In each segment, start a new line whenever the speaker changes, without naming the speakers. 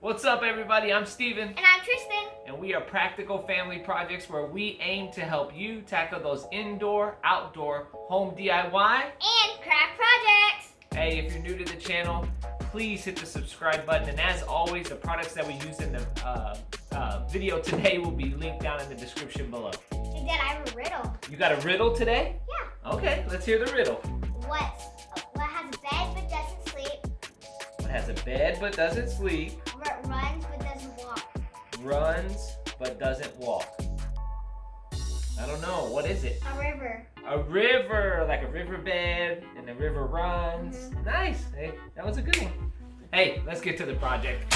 What's up, everybody? I'm Steven.
And I'm Tristan.
And we are Practical Family Projects, where we aim to help you tackle those indoor, outdoor, home DIY
and craft projects.
Hey, if you're new to the channel, please hit the subscribe button. And as always, the products that we use in the video today will be linked down in the description below.
Hey, Dad, I have a riddle.
You got a riddle today?
Yeah.
Okay, let's hear the riddle.
What has a bed but doesn't sleep?
What has a bed but doesn't sleep?
Runs but doesn't walk.
Runs but doesn't walk. I don't know. What is it?
A river.
A river, like a riverbed, and the river runs. Mm-hmm. Nice. Hey, that was a good one. Hey, let's get to the project.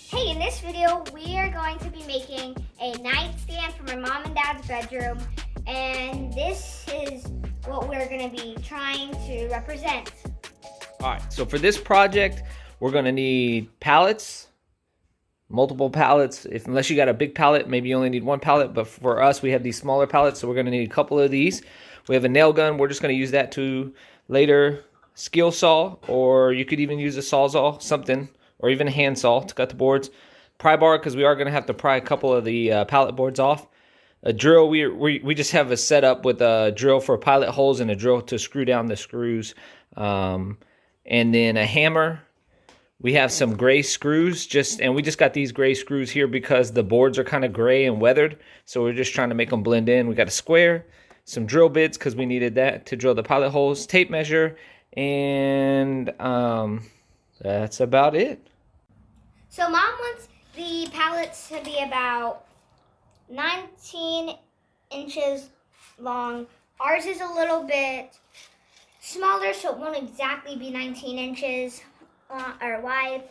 Hey, in this video, we are going to be making a nightstand for my mom and dad's bedroom. And this is what we're going to be trying to represent.
All right, so for this project, we're going to need pallets, multiple pallets. Unless you got a big pallet, maybe you only need one pallet. But for us, we have these smaller pallets, so we're going to need a couple of these. We have a nail gun. We're just going to use that to later skill saw, or you could even use a sawzall, something, or even a hand saw to cut the boards. Pry bar, because we are going to have to pry a couple of the pallet boards off. A drill, we just have a setup with a drill for pilot holes and a drill to screw down the screws. And then a hammer. We have some gray screws, and we just got these gray screws here because the boards are kind of gray and weathered. So we're just trying to make them blend in. We got a square, some drill bits because we needed that to drill the pilot holes, tape measure, and that's about it.
So Mom wants the pallets to be about 19 inches long. Ours is a little bit smaller, so it won't exactly be 19 inches or wide.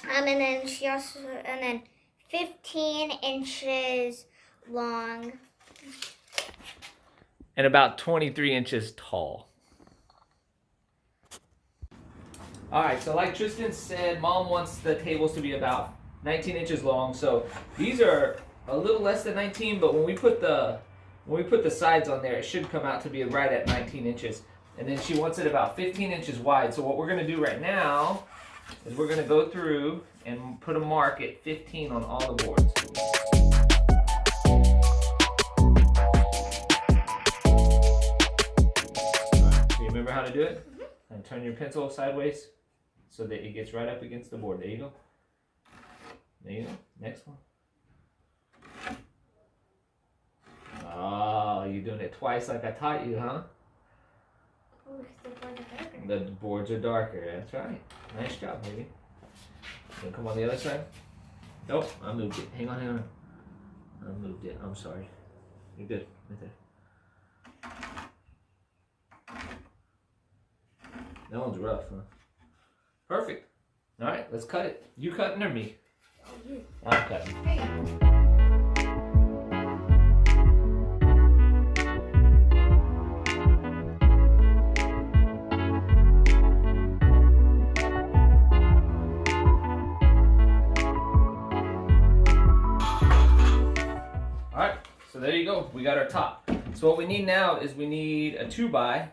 And then 15 inches long.
And about 23 inches tall. All right, so like Tristan said, Mom wants the tables to be about 19 inches long. So these are a little less than 19, but when we put the sides on there, it should come out to be right at 19 inches. And then she wants it about 15 inches wide. So what we're going to do right now is we're going to go through and put a mark at 15 on all the boards. All right, so you remember how to do it? Mm-hmm. And turn your pencil sideways so that it gets right up against the board. There you go. There you go. Next one. Oh, you're doing it twice like I taught you, huh? The boards are darker. That's right. Nice job, baby. Gonna come on the other side? Nope, I moved it. Hang on. I moved it. I'm sorry. You're good. Right there. That one's rough, huh? Perfect. All right, let's cut it. You cutting or me? I'm cutting.
There you go.
So there you go, we got our top. So what we need now is we need a 2x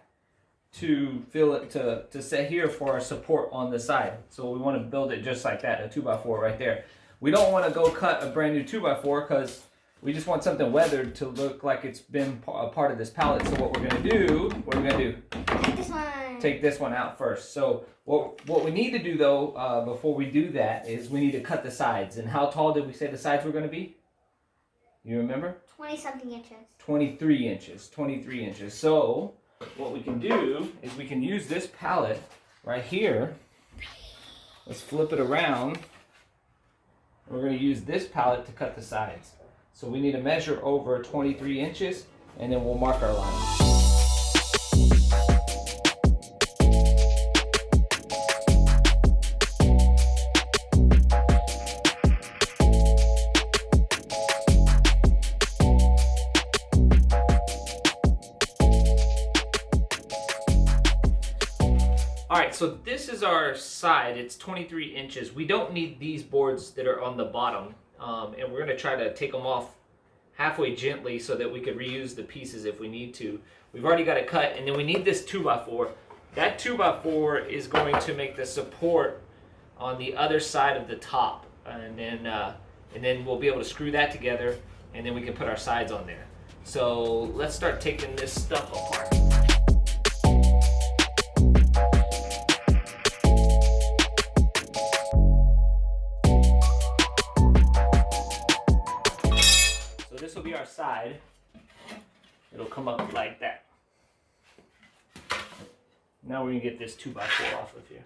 to fill it to set here for our support on the side. So we want to build it just like that, a 2x4 right there. We don't want to go cut a brand new 2x4 because we just want something weathered to look like it's been a part of this pallet. So what we're going to do,
Take this one.
Take this one out first. So what we need to do though, before we do that, is we need to cut the sides. And how tall did we say the sides were going to be? You remember?
20-something inches.
23 inches. 23 inches. So what we can do is we can use this pallet right here. Let's flip it around. We're going to use this pallet to cut the sides. So we need to measure over 23 inches, and then we'll mark our line. All right, so this is our side. It's 23 inches. We don't need these boards that are on the bottom, and we're gonna try to take them off halfway gently so that we could reuse the pieces if we need to. We've already got it cut, and then we need this 2x4. That 2x4 is going to make the support on the other side of the top, and then we'll be able to screw that together, and then we can put our sides on there. So let's start taking this stuff apart. So this will be our side. It'll come up like that. Now we're gonna get this 2x4 off of here.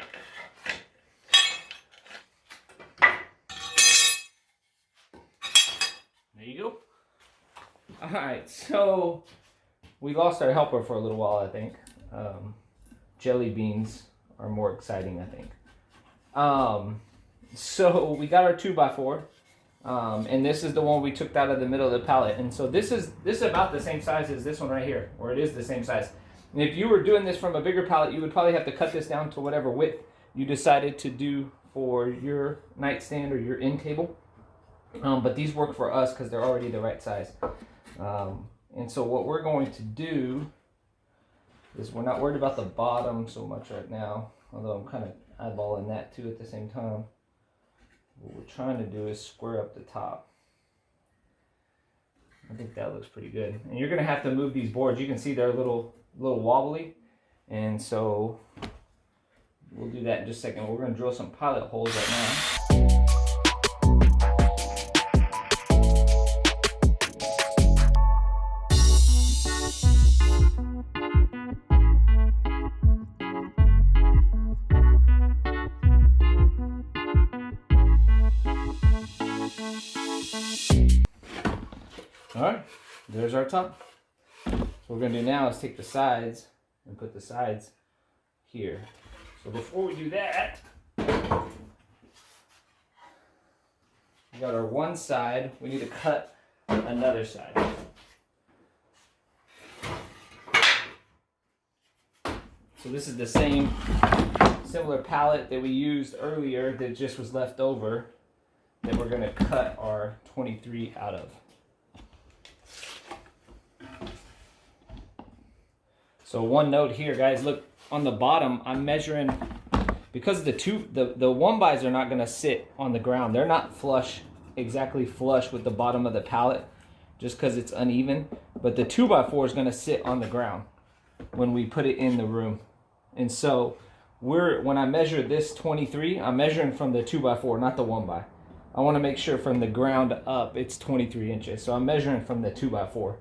There you go. All right, so we lost our helper for a little while, I think. Jelly beans are more exciting, I think. So we got our 2x4, and this is the one we took out of the middle of the pallet. And so this is about the same size as this one right here, or it is the same size. And if you were doing this from a bigger pallet, you would probably have to cut this down to whatever width you decided to do for your nightstand or your end table. But these work for us because they're already the right size. And so what we're going to do is we're not worried about the bottom so much right now, although I'm kind of eyeballing that too at the same time. What we're trying to do is square up the top. I think that looks pretty good. And you're going to have to move these boards. You can see they're a little wobbly. And so we'll do that in just a second. We're going to drill some pilot holes right now. All right, there's our top. So what we're gonna do now is take the sides and put the sides here. So before we do that, we got our one side. We need to cut another side. So this is the same similar pallet that we used earlier that just was left over that we're gonna cut our 23 out of. So one note here, guys, look on the bottom, I'm measuring, because the 1x's are not gonna sit on the ground. They're not exactly flush with the bottom of the pallet, just because it's uneven. But the 2x4 is gonna sit on the ground when we put it in the room. And so when I measure this 23, I'm measuring from the 2x4, not the 1x. I wanna make sure from the ground up, it's 23 inches. So I'm measuring from the 2x4.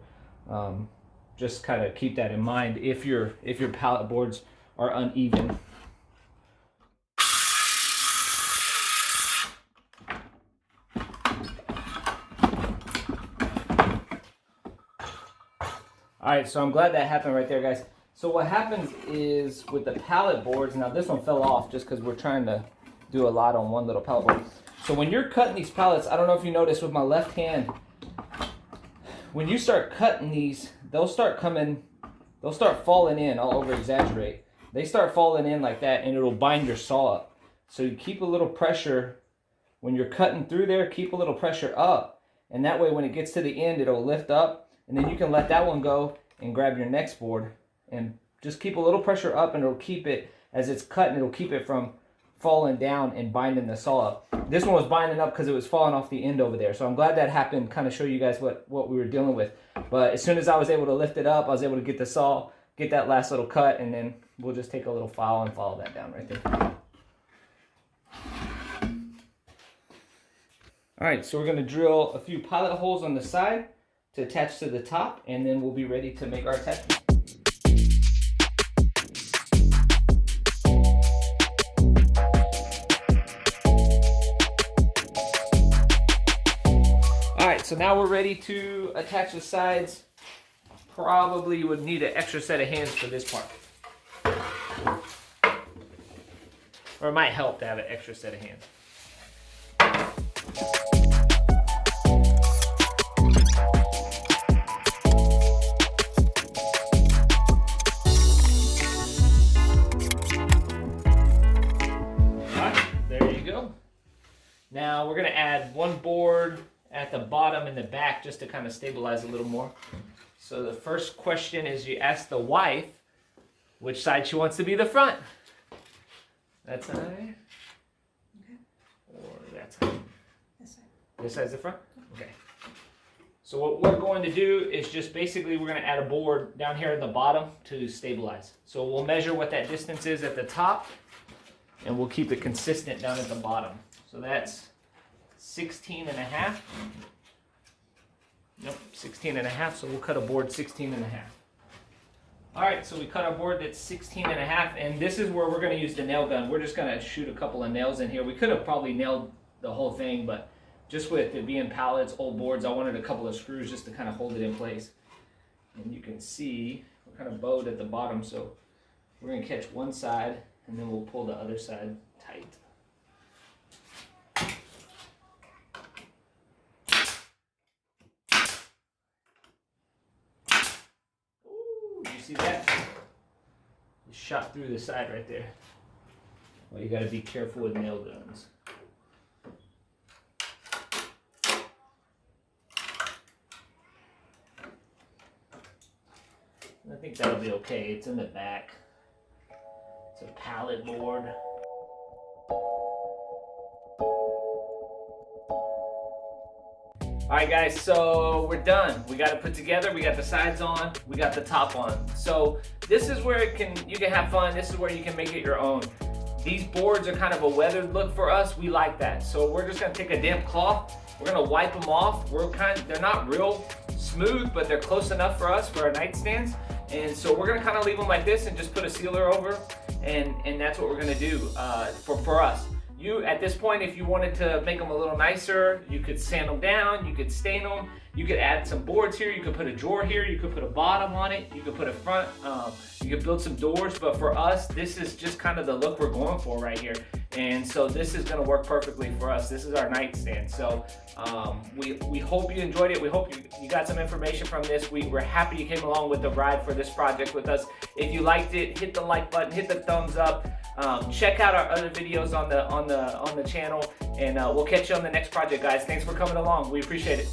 Just kind of keep that in mind if your pallet boards are uneven. All right, so I'm glad that happened right there, guys. So what happens is with the pallet boards, now this one fell off just because we're trying to do a lot on one little pallet board. So when you're cutting these pallets, I don't know if you noticed with my left hand, when you start cutting these, they'll start falling in. I'll over exaggerate. They start falling in like that, and it'll bind your saw up. So you keep a little pressure when you're cutting through there, keep a little pressure up, and that way when it gets to the end, it'll lift up, and then you can let that one go and grab your next board, and just keep a little pressure up, and it'll keep it, as it's cutting, it'll keep it from falling down and binding the saw up. This one was binding up because it was falling off the end over there. So I'm glad that happened, kind of show you guys what we were dealing with. But as soon as I was able to lift it up, I was able to get the saw, get that last little cut, and then we'll just take a little file and follow that down right there. All right, so we're gonna drill a few pilot holes on the side to attach to the top, and then we'll be ready to make our attachment. So now we're ready to attach the sides. Probably would need an extra set of hands for this part. Or it might help to have an extra set of hands. All right, there you go. Now we're gonna add one board at the bottom and the back just to kind of stabilize a little more. So the first question is you ask the wife which side she wants to be the front. That's all right. that side? This side. This side's the front? Okay. So what we're going to do is just basically we're going to add a board down here at the bottom to stabilize. So we'll measure what that distance is at the top, and we'll keep it consistent down at the bottom. So that's 16 and a half. Nope, 16 and a half, so we'll cut a board 16 and a half. All right, so we cut our board that's 16 and a half, and this is where we're going to use the nail gun. We're just going to shoot a couple of nails in here. We could have probably nailed the whole thing, but just with it being pallets, old boards, I wanted a couple of screws just to kind of hold it in place. And you can see we're kind of bowed at the bottom, so we're going to catch one side, and then we'll pull the other side tight. Ooh, did you see that? It shot through the side right there. Well, you got to be careful with nail guns. I think that'll be okay. It's in the back. It's a pallet board. Alright guys, so we're done. We got it put together, we got the sides on, we got the top on. So this is where you can have fun, this is where you can make it your own. These boards are kind of a weathered look for us, we like that. So we're just gonna take a damp cloth, we're gonna wipe them off. They're not real smooth, but they're close enough for us for our nightstands. And so we're gonna kind of leave them like this and just put a sealer over, and that's what we're gonna do for us. You, at this point, if you wanted to make them a little nicer, you could sand them down, you could stain them, you could add some boards here, you could put a drawer here, you could put a bottom on it, you could put a front, you could build some doors, but for us, this is just kind of the look we're going for right here. And so this is gonna work perfectly for us. This is our nightstand. So we hope you enjoyed it. We hope you got some information from this. We're happy you came along with the ride for this project with us. If you liked it, hit the like button, hit the thumbs up. Check out our other videos on the channel, and we'll catch you on the next project, guys. Thanks for coming along. We appreciate it.